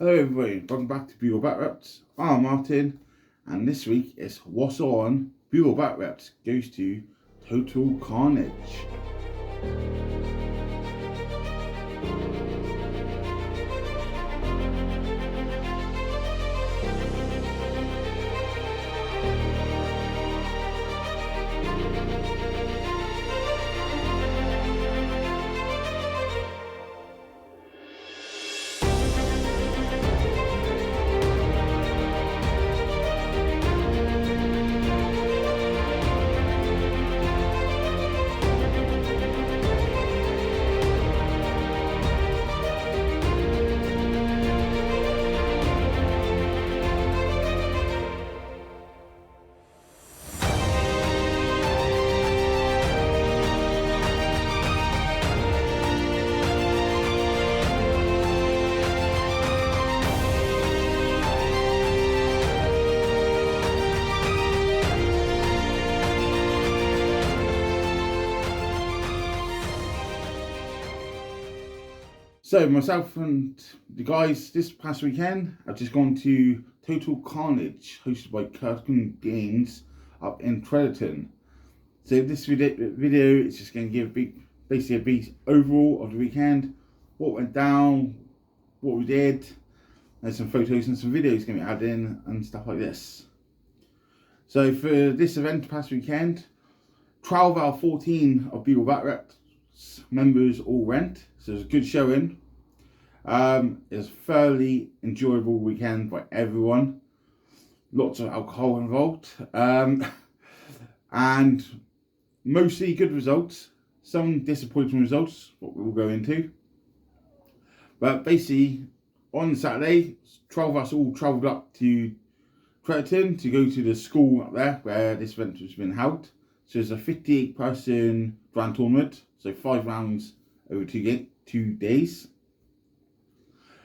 Hello everybody, welcome back to Bugle Back Reps. I'm Martin, and this week it's Wasson Bugle Back Reps goes to Total Carnage. So myself and the guys this past weekend have just gone to Total Carnage, hosted by Wasson Games up in Crediton. So this video is just going to give basically a brief overall of the weekend, what went down, what we did. There's some photos and some videos going to be added in and stuff like this. So for this event past weekend, 12 out of 14 of Bugle Back Reps members all went, so it was a good showing. It was a fairly enjoyable weekend by everyone. Lots of alcohol involved, and mostly good results. Some disappointing results, what we'll go into. But basically, on Saturday, 12 of us all travelled up to Crediton to go to the school up there where this event was being held. So it's a 58-person grand tournament, so 5 rounds over 2 days.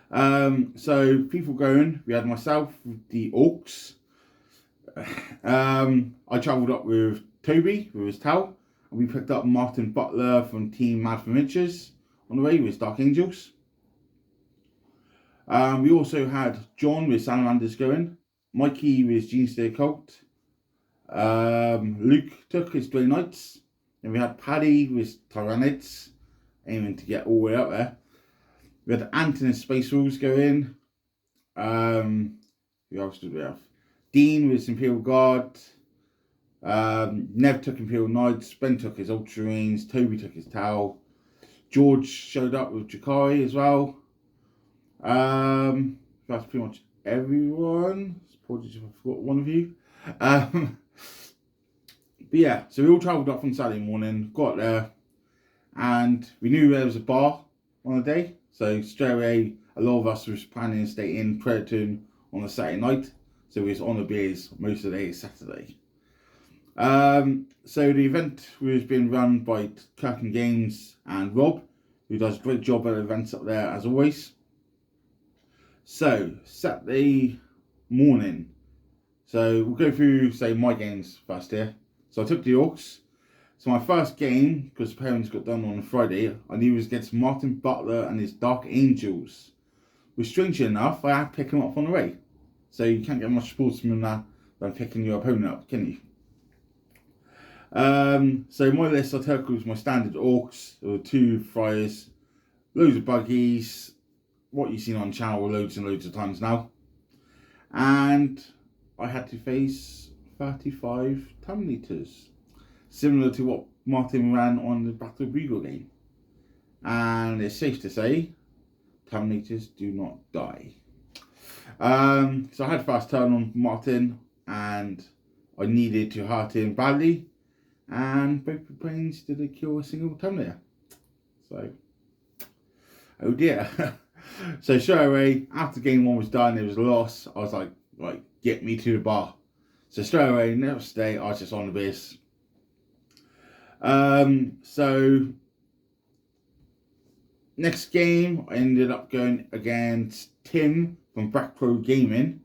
So people going, we had myself with the Orcs. I travelled up with Toby with his towel, and we picked up Martin Butler from Team Mad for Miniatures on the way with Dark Angels. We also had John with Salamanders going, Mikey with Genesteer Cult, Luke took his Grey Knights, and we had Paddy with Tyrannids, aiming to get all the way up there. We had Anton and Space Wolves go in. Who else did we have? Dean with Imperial Guard. Nev took Imperial Knights. Ben took his Ultramarines. Toby took his Tau. George showed up with Jakari as well. That's pretty much everyone. Apologies if I forgot one of you. But yeah, so we all travelled up on Saturday morning, got there, and we knew there was a bar on the day. So straight away, a lot of us was planning to stay in Crediton on a Saturday night. So we was on the beers most of the day Saturday. So the event was being run by Wasson Games and Rob, who does a great job at events up there as always. So Saturday morning. So we'll go through, say, my games first here. So I took the Orcs. So my first game, because the parents got done on a Friday, I knew it was against Martin Butler and his Dark Angels. Which, strangely enough, I had to pick him up on the way. So you can't get much sportsman than picking your opponent up, can you? So my list I took was my standard Orcs. There were 2 Friars, loads of buggies, what you've seen on channel loads and loads of times now. And I had to face 35 Terminators, similar to what Martin ran on the Battle Bugle game. And it's safe to say, Terminators do not die. So I had fast turn on Martin, and I needed to hurt him badly, and both the brains didn't kill a single Terminator. So, oh dear. So straight away, after game 1 was done, it was a loss. I was like, right, get me to the bar. So straight away, next day, I was just on the beers. So next game, I ended up going against Tim from Black Pro Gaming.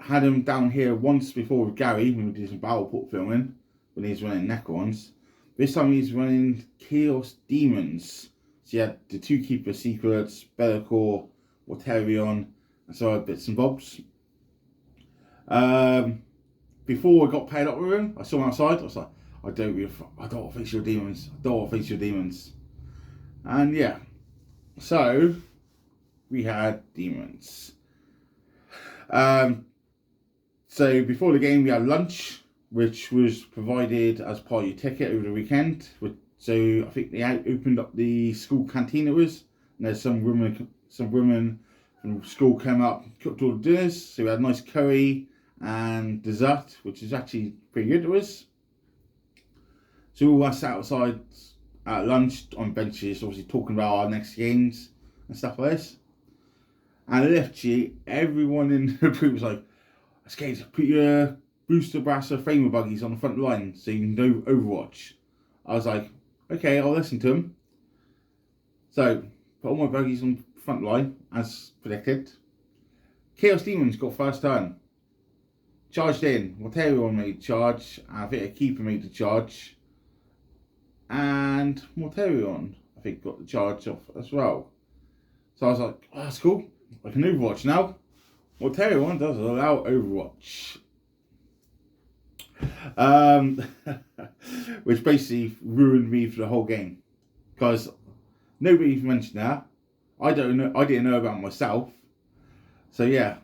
Had him down here once before with Gary when we did some Battleport filming, when he was running Necrons. This time he's running Chaos Demons. So you had the 2 Keeper Secrets, Bellacore, Waterion, So I had bits and bobs. Before I got paired up with him, I saw him outside. I was like, I don't want to face your demons. I don't want to face your demons. And yeah, so we had demons. So before the game, we had lunch, which was provided as part of your ticket over the weekend. So I think they opened up the school canteen. It was, and there's some women from school came up, cooked all the dinners. So we had nice curry and dessert, which is actually pretty good to us. So we all sat outside at lunch on benches, obviously talking about our next games and stuff like this. And literally everyone in the group was like, "Okay, put your booster blaster framer buggies on the front line so you can do Overwatch." I was like, okay, I'll listen to them. So put all my buggies on the front line as predicted. Chaos Demons got first turn. Charged in. Mortarion made charge. I think a keeper made the charge. And Mortarion, I think, got the charge off as well. So I was like, oh, that's cool. I can Overwatch now. Mortarion does allow Overwatch. Which basically ruined me for the whole game. Because nobody mentioned that. I didn't know about myself. So yeah.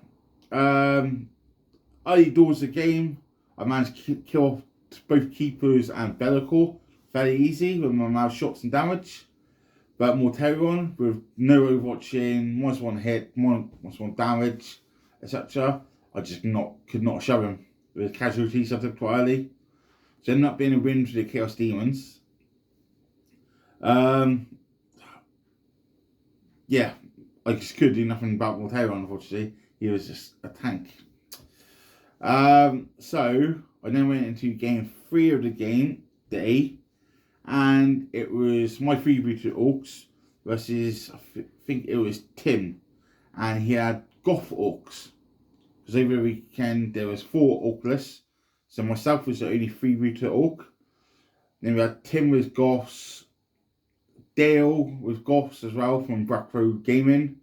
Early doors of the game, I managed to kill off both keepers and Bellicor fairly easy with my mouse shots and damage. But Mortarion, with no Overwatching, -1 hit, -1 damage, etc., I just could not show him with casualties I took quite early. So it ended up being a win for the Chaos Demons. Yeah, I just couldn't do nothing about Mortarion, unfortunately. He was just a tank. So I then went into game 3 of the game day, and it was my freebooter Orcs versus, I think it was Tim, and he had Goth Orcs. Because over the weekend there was 4 Orc lists, so myself was the only freebooter Orc. Then we had Tim with Goths, Dale with Goths as well from Ramshackle Gaming,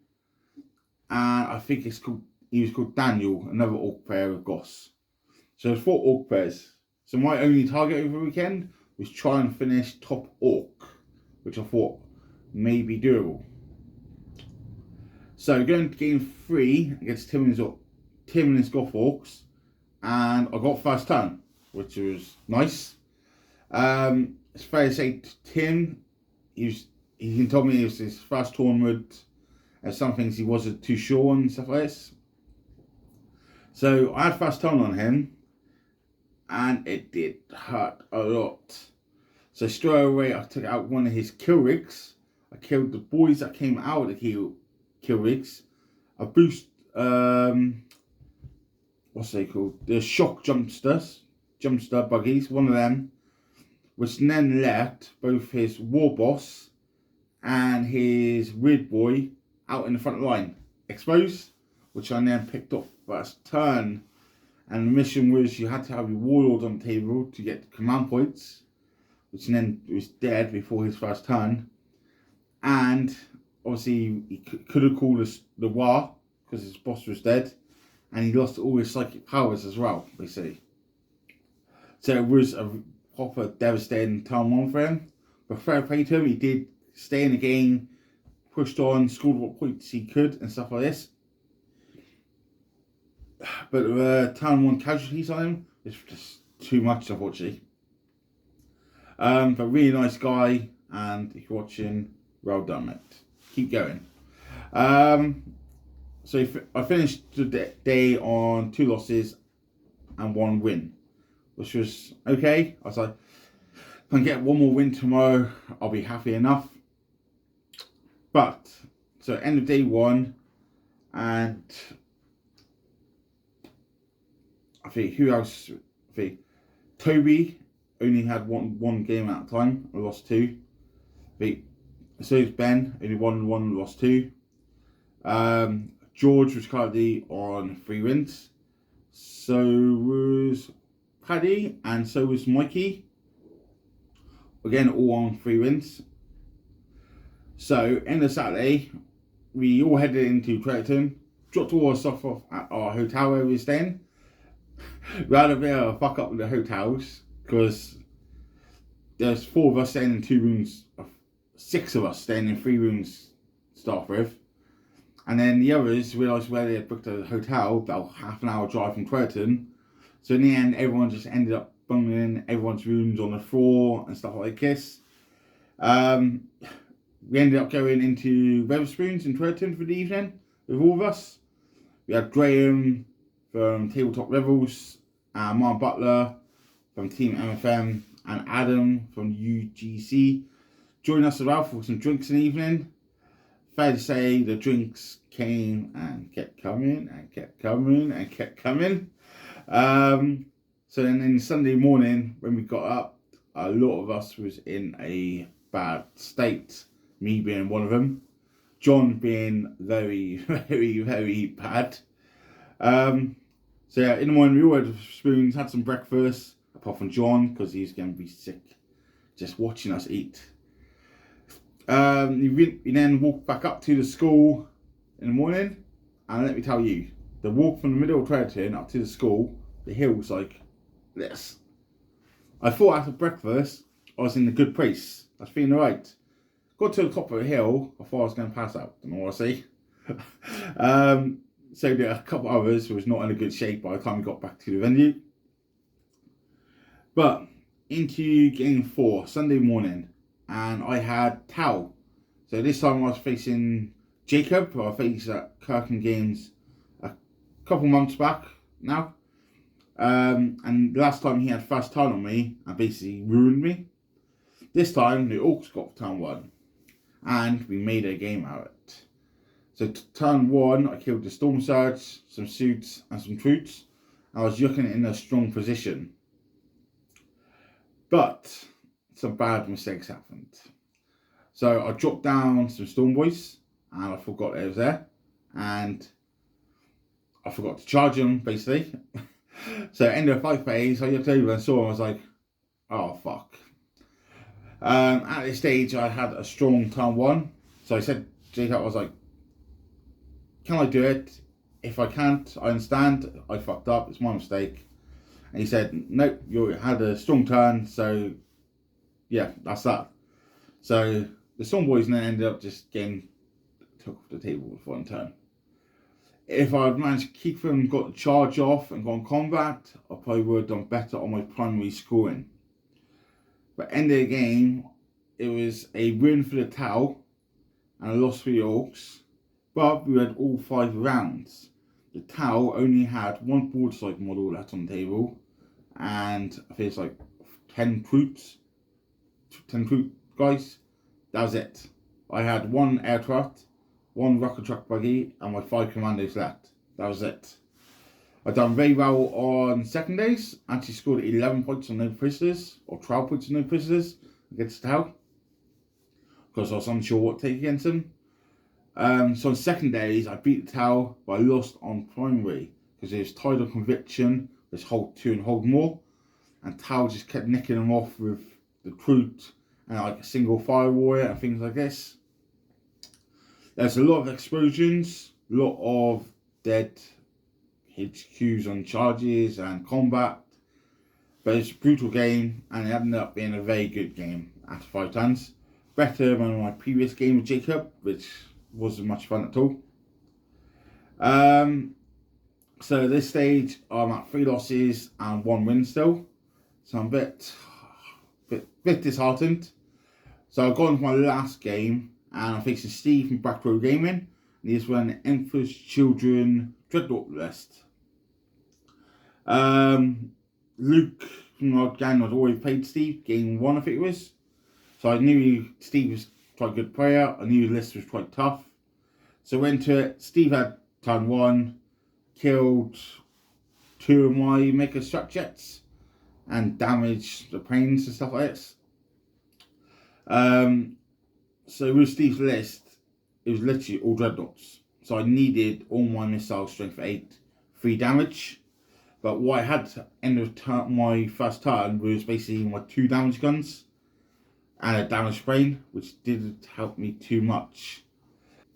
and I think he was called Daniel, another Orc player with Goths. So there's 4 Orc players. So my only target over the weekend was try and finish top Orc, which I thought may be doable. So going to game 3 against Tim and his Goth Orcs, and I got first turn, which was nice. It's fair to say Tim, he told me it was his first tournament, and some things he wasn't too sure on and stuff like this. So I had first turn on him, and it did hurt a lot. So straight away I took out one of his kill rigs. I killed the boys that came out of the kill rigs. I boost what's they called? The shock jumpster buggies, one of them, which then left both his war boss and his weird boy out in the front line, exposed, which I then picked up first turn. And the mission was you had to have your warlord on the table to get command points, which then was dead before his first turn. And obviously he could have called us the war because his boss was dead, and he lost all his psychic powers as well, basically. So it was a proper devastating turn 1 for him. But fair play to him, he did stay in the game, pushed on, scored what points he could and stuff like this. But turn 1 casualties on him is just too much, unfortunately. But really nice guy, and if you're watching, well done, mate. Keep going. So I finished the day on 2 losses and 1 win, which was okay. I was like, if I can get 1 more win tomorrow, I'll be happy enough. But so end of day 1, and I think who else? I think Toby only had one game at a time. I lost 2. I think so is Ben, only won 1, lost 2. George was currently on 3 wins. So was Paddy, and so was Mikey. Again, all on 3 wins. So end of Saturday, we all headed into Treton. dropped all our stuff off at our hotel where we were staying. We had a bit of a fuck up with the hotels because there's 4 of us staying in 2 rooms, 6 of us staying in 3 rooms to start with. And then the others realised where they had booked a hotel, about half an hour drive from Twerton. So in the end, everyone just ended up bunging in everyone's rooms on the floor and stuff like this. We ended up going into Wetherspoons in Twerton for the evening with all of us. We had Graham from Tabletop Rebels, Mark Butler from Team MFM, and Adam from UGC joined us as well for some drinks in the evening. Fair to say the drinks came and kept coming and kept coming and kept coming. So then in Sunday morning when we got up, a lot of us was in a bad state, me being one of them, John being very, very, very bad. So yeah, in the morning we all had spoons, had some breakfast, apart from John because he's going to be sick just watching us eat. We then walked back up to the school in the morning, and let me tell you, the walk from the middle of Twerton up to the school, the hill was like this. I thought after breakfast I was in a good place. I was feeling alright. Got to the top of the hill, I thought I was going to pass out. Don't know what I say. So there are a couple of others who was not in a good shape by the time we got back to the venue. But into game 4, Sunday morning, and I had Tao. So this time I was facing Jacob, who I faced at Kirkham Games a couple months back now. And last time he had first turn on me and basically ruined me. This time the Orcs got turn 1 and we made a game out of it. So turn 1 I killed the Storm Surge, some suits and some troops. I was looking in a strong position. But some bad mistakes happened. So I dropped down some Storm Boys and I forgot it was there. And I forgot to charge them basically. So end of the fight phase, I looked over and saw him, I was like, oh fuck. At this stage I had a strong turn 1. So I said to Jacob, I was like, can I do it? If I can't, I understand, I fucked up, it's my mistake. And he said, nope, you had a strong turn, so yeah, that's that. So the Storm Boys then ended up just getting took off the table for 1 turn. If I'd managed to keep them, got the charge off and gone combat, I probably would have done better on my primary scoring. But end of the game, it was a win for the Tau and a loss for the Orcs. But we had all 5 rounds. The Tau only had 1 broadside model left on the table, and I think it's like 10 troops, 10 troop guys. That was it. I had 1 aircraft, 1 rocket truck buggy, and my 5 commandos left. That was it. I done very well on second days. Actually scored 11 points on no prisoners, or 12 points on no prisoners against Tau, because I was unsure what to take against them. So on second days, I beat the Tau, but I lost on primary because it was tied on conviction. There's hold 2 and hold more, and Tau just kept nicking them off with the troops and like a single fire warrior and things like this. There's a lot of explosions, a lot of dead HQs on charges and combat, but it's a brutal game and it ended up being a very good game after 5 turns. Better than my previous game with Jacob, which wasn't much fun at all. So at this stage I'm at 3 losses and 1 win still, so I'm a bit disheartened. So I've gone to my last game and I'm facing Steve from Back Row Gaming, and he's running Emperor's Children Dreadnought list. Luke from our gang had already played Steve, game 1 I think it was. So I knew Steve was quite a good player, I knew the list was quite tough. So went to it, Steve had turn 1, killed 2 of my Maker Strat Jets and damaged the planes and stuff like this. So with Steve's list, it was literally all dreadnoughts. So I needed all my missiles strength 8, 3 damage. But what I had to end of my first turn was basically my 2 damage guns and a damage plane, which didn't help me too much.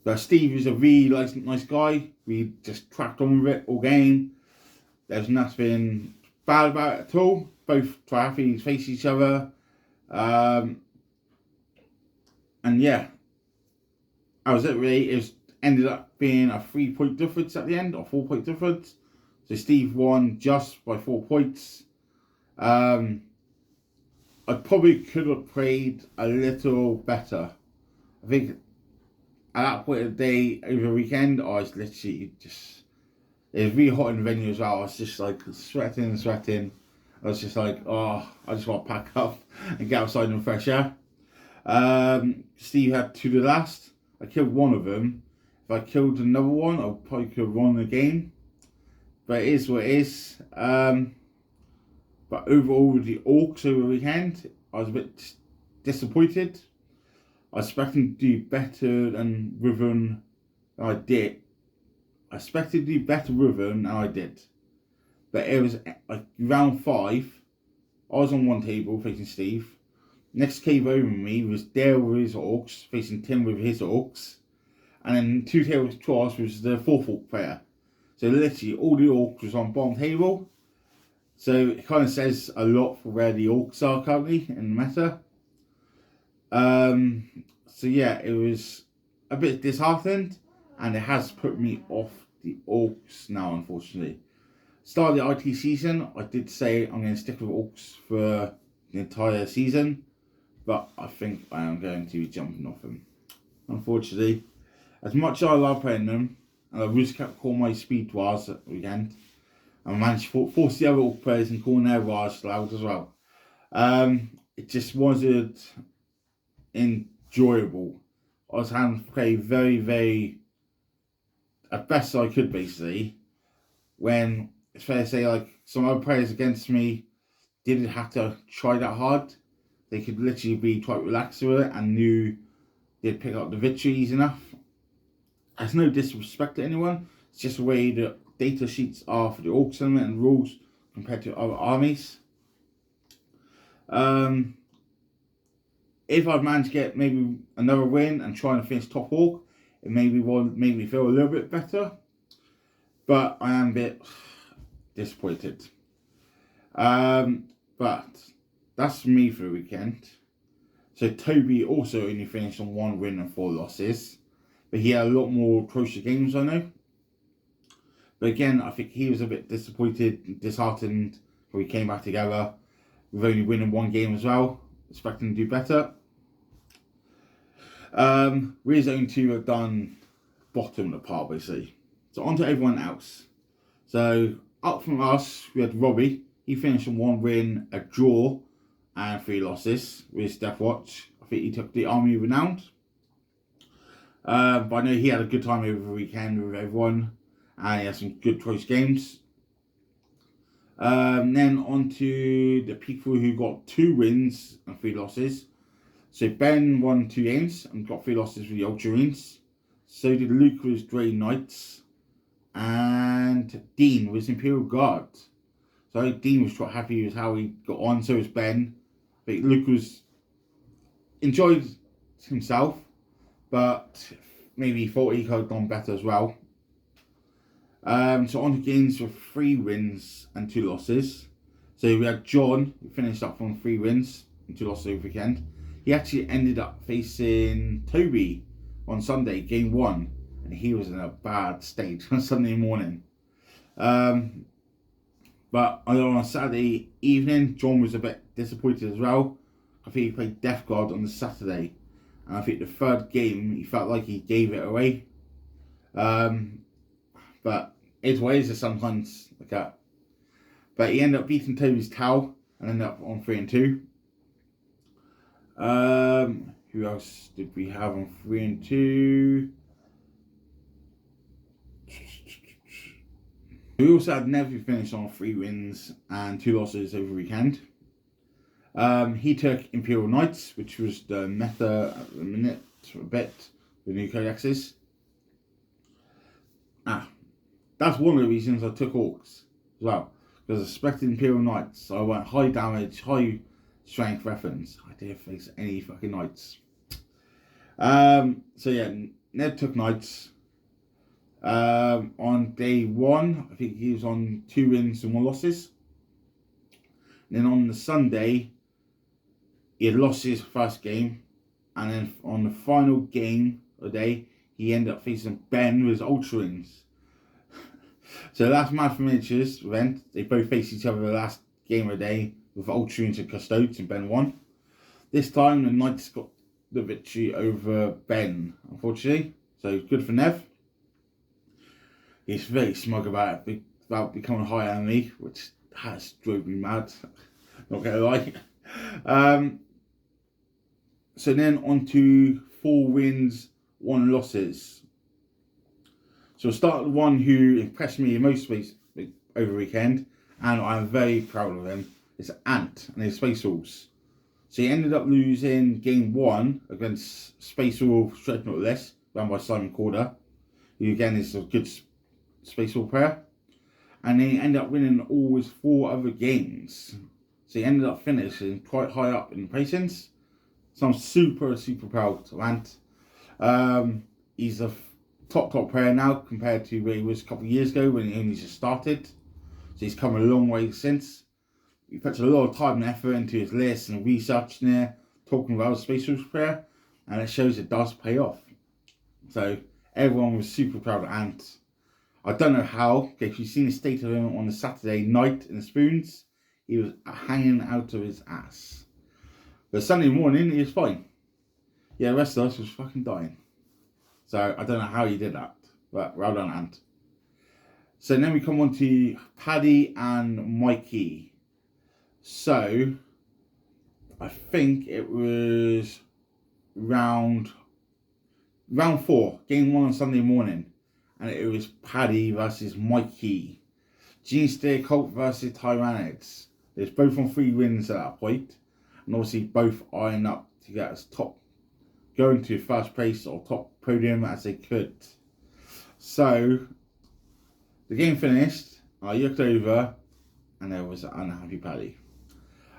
But Steve is a really nice guy. We just cracked on with it all game. There's nothing bad about it at all. Both triathletes face each other. And yeah, that was it really. It ended up being a 3-point difference at the end, or 4-point difference. So Steve won just by 4 points. I probably could have played a little better. I think at that point of the day, over the weekend, I was literally just, it was really hot in the venue as well. I was just like sweating. I was just like, oh, I just want to pack up and get outside in the fresh air. Steve had 2 to last. I killed one of them. If I killed another one, I probably could have won the game. But it is what it is. But overall, with the Orcs over the weekend, I was a bit disappointed. I was expecting to do better than Riven than I did. I expected to do better Riven than I did. But it was like round 5. I was on one table facing Steve. Next cave over me was Dale with his Orcs, facing Tim with his Orcs. And then 2 tables across was the 4th Orc player. So literally all the Orcs was on bottom table. So it kind of says a lot for where the Orcs are currently in the meta. So yeah, it was a bit disheartened, and it has put me off the Orcs now, unfortunately. Start of the IT season, I did say I'm going to stick with Orcs for the entire season, but I think I am going to be jumping off them. Unfortunately, as much as I love playing them, and I really kept calling my speed wars at the weekend, I managed to force the other Orc players and call their wars loud as well. It just wasn't enjoyable. I was having to play very at best I could, basically, when it's fair to say like some other players against me didn't have to try that hard. They could literally be quite relaxed with it and knew they'd pick up the victories enough. There's no disrespect to anyone, it's just the way the data sheets are for the Orc tournament and rules compared to other armies. If I'd managed to get maybe another win and trying to finish top Orc, it maybe would make me feel a little bit better. But I am a bit disappointed. But that's me for the weekend. So Toby also only finished on 1 win and 4 losses. But he had a lot more closer games, I know. But again, I think he was a bit disappointed, disheartened when we came back together. We've only winning 1 game as well. Expecting to do better. We're going to have done bottom of the pile, basically. So on to everyone else. So up from us, we had Robbie. He finished on 1 win, a draw, and 3 losses with Death Watch. I think he took the Army Renowned. But I know he had a good time over the weekend with everyone, and he had some good close games. Then on to the people who got 2 wins and 3 losses. So Ben won 2 games and got 3 losses with the Ultramarines. So did Luke with his Grey Knights. And Dean with his Imperial Guard. So Dean was quite happy with how he got on, so was Ben. But Luke enjoyed himself, but maybe thought he could have done better as well. So on to games with 3 wins and 2 losses. So we had John, who finished up on 3 wins and 2 losses over the weekend. He actually ended up facing Toby on Sunday, game 1, and he was in a bad state on Sunday morning. But on Saturday evening, John was a bit disappointed as well. I think he played Death Guard on the Saturday, and I think the 3rd game he felt like he gave it away. But it's what it is sometimes like that. But he ended up beating Toby's Tau and ended up on 3 and 2. Who else did we have on 3 and 2? We also had Nev finish on 3 wins and 2 losses over the weekend. He took Imperial Knights, which was the meta at the minute for a bit with new codexes. That's one of the reasons I took Orcs as well, because I expected Imperial Knights. So I went high damage, high strength weapons. I didn't face any fucking Knights. So yeah, Ned took knights. On day 1, I think he was on 2 wins and 1 losses. And then on the Sunday, he had lost his first game. And then on the final game of the day, he ended up facing Ben with his Ultra Wings. So the last Mad for Miniatures event, they both faced each other the last game of the day with Ultra Wings and Custodes, and Ben won. This time, the Knights got the victory over Ben, unfortunately. So good for Nev. He's very smug about it, about becoming higher than me, which has drove me mad. Not gonna lie. So then on to 4 wins, 1 losses. So I'll start with the one who impressed me most over the weekend, and I'm very proud of him. It's Ant and his Space Wolves. So he ended up losing game 1 against Space Wolf Dreadnought List, run by Simon Corder, who again is a good Space Wolf player. And then he ended up winning all his 4 other games. So he ended up finishing quite high up in the placings. So I'm super proud of Ant. He's a top player now compared to where he was a couple of years ago when he only just started. So he's come a long way since. He puts a lot of time and effort into his list and research there, talking about Space Wolves player, and it shows it does pay off. So everyone was super proud of Ant. I don't know how, if you've seen the state of him on the Saturday night in the spoons, he was hanging out of his ass. But Sunday morning, he was fine. Yeah, the rest of us was fucking dying. So I don't know how he did that, but well done, Ant. So then we come on to Paddy and Mikey. So I think it was round 4, game 1 on Sunday morning. And it was Paddy versus Mikey. Gene Steer Colt versus Tyranids. There's both on 3 wins at that point. And obviously both eyeing up to get as top, going to first place or top podium as they could. So the game finished. I looked over and there was an unhappy Paddy.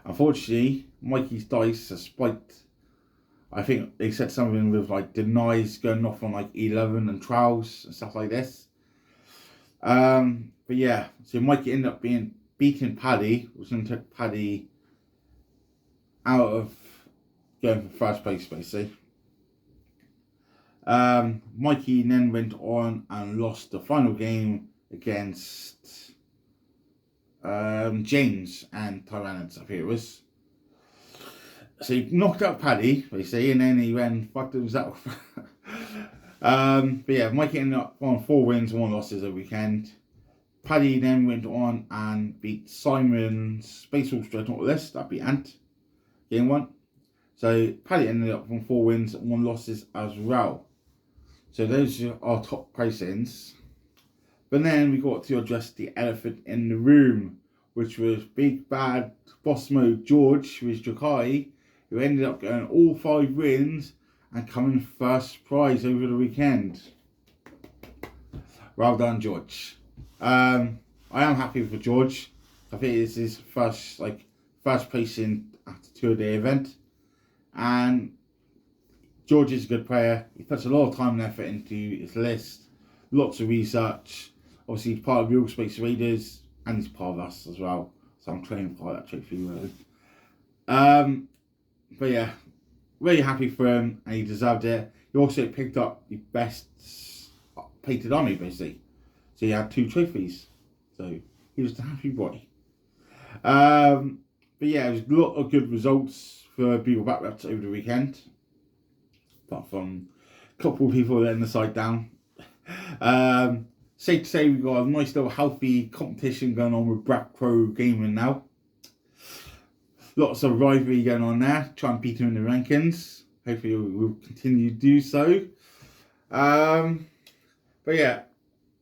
Unfortunately, Mikey's dice are spiked. I think they said something with like denies going off on like 11 and trials and stuff like this. But yeah, so Mikey ended up beating Paddy, which then took Paddy out of going for first place basically. Mikey then went on and lost the final game against James and Tyranids, I think it was. So he knocked out Paddy, basically, and then he went and fucked himself. But yeah, Mikey ended up on 4 wins and 1 losses over the weekend. Paddy then went on and beat Simon's Space Wolf Dreadnought List, that beat Ant, game 1. So Paddy ended up on 4 wins and 1 losses as well. So those are our top placings. But then we got to address the elephant in the room, which was Big Bad Boss Mode George with Jokai, who ended up getting all 5 wins and coming first prize over the weekend. Well done, George. I am happy for George. I think it's his first placing at a 2-day event. And George is a good player. He puts a lot of time and effort into his list. Lots of research. Obviously, he's part of Real Space Raiders and he's part of us as well. So I'm training for that trophy, really. But yeah, really happy for him and he deserved it. He also picked up the best painted army, basically. So he had 2 trophies. So he was the happy boy. But yeah, it was a lot of good results for Bugle Back Reps over the weekend. Apart from a couple of people letting the side down. Safe to say we've got a nice little healthy competition going on with Black Pro Gaming now. Lots of rivalry going on there. Try and beat him in the rankings. Hopefully we'll continue to do so. But yeah,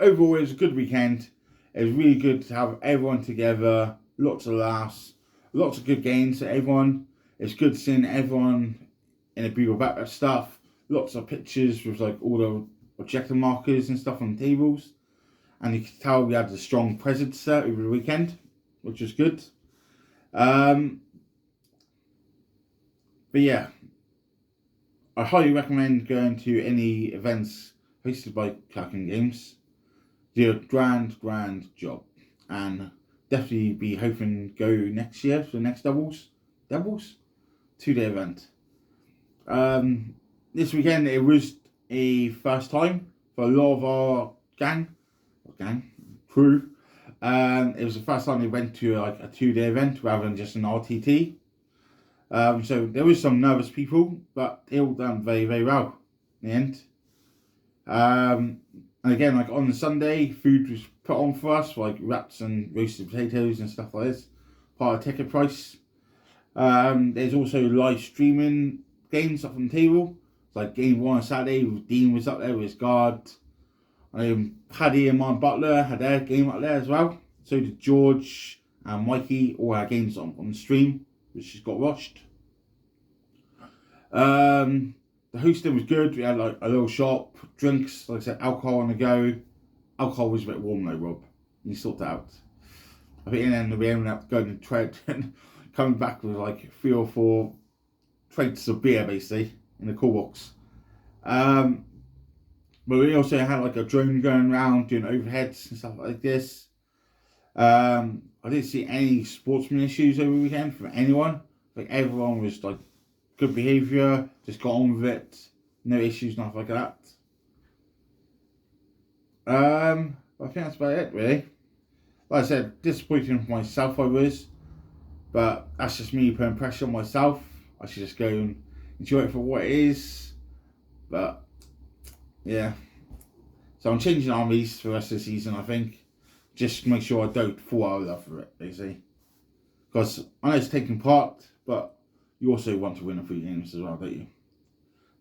overall it was a good weekend. It was really good to have everyone together. Lots of laughs. Lots of good games for everyone. It's good seeing everyone in a Bugle Back stuff. Lots of pictures with like all the objective markers and stuff on the tables. And you could tell we had a strong presence there over the weekend, which was good. But yeah, I highly recommend going to any events hosted by Wasson Games. Do a grand job, and definitely be hoping go next year for the next doubles 2-day event. This weekend it was a first time for a lot of our crew. It was the first time they went to like a 2-day event rather than just an RTT. So there was some nervous people, but they all done very well in the end. And again, like on the Sunday, food was put on for us, like wraps and roasted potatoes and stuff like this, part of ticket price. There's also live streaming games up on the table. It's like game 1 on Saturday, Dean was up there with his guard. Paddy and my butler had their game up there as well. So did George and Mikey, all our games on the stream, which just got watched. The hosting was good. We had like a little shop, drinks, like I said, alcohol on the go. Alcohol was a bit warm though, Rob. You sort that out. I think in the end we ended up going to trade and coming back with like 3 or 4 trays of beer basically in the cool box. But we also had like a drone going around doing overheads and stuff like this. I didn't see any sportsman issues over the weekend from anyone. Like everyone was like good behaviour, just got on with it, no issues, nothing like that. I think that's about it really. Like I said, disappointing for myself I was, but that's just me putting pressure on myself. I should just go and enjoy it for what it is. But yeah, so I'm changing armies for the rest of the season, I think. Just to make sure I don't fall out of love for it, basically. Because I know it's taking part, but you also want to win a few games as well, don't you?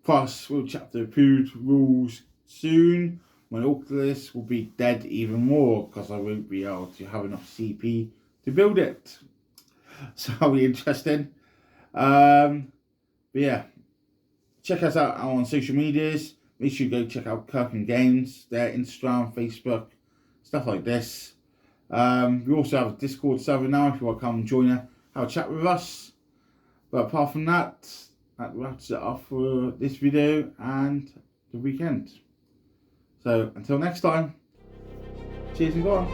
Plus, we'll chapter food rules soon. My Oculus will be dead even more because I won't be able to have enough CP to build it. So that'll be interesting. But yeah, check us out on social medias. Make sure you go check out Wasson Games, their Instagram, Facebook, stuff like this. We also have a Discord server now if you want to come and join us, have a chat with us. But apart from that wraps it up for this video and the weekend. So until next time, cheers and go on.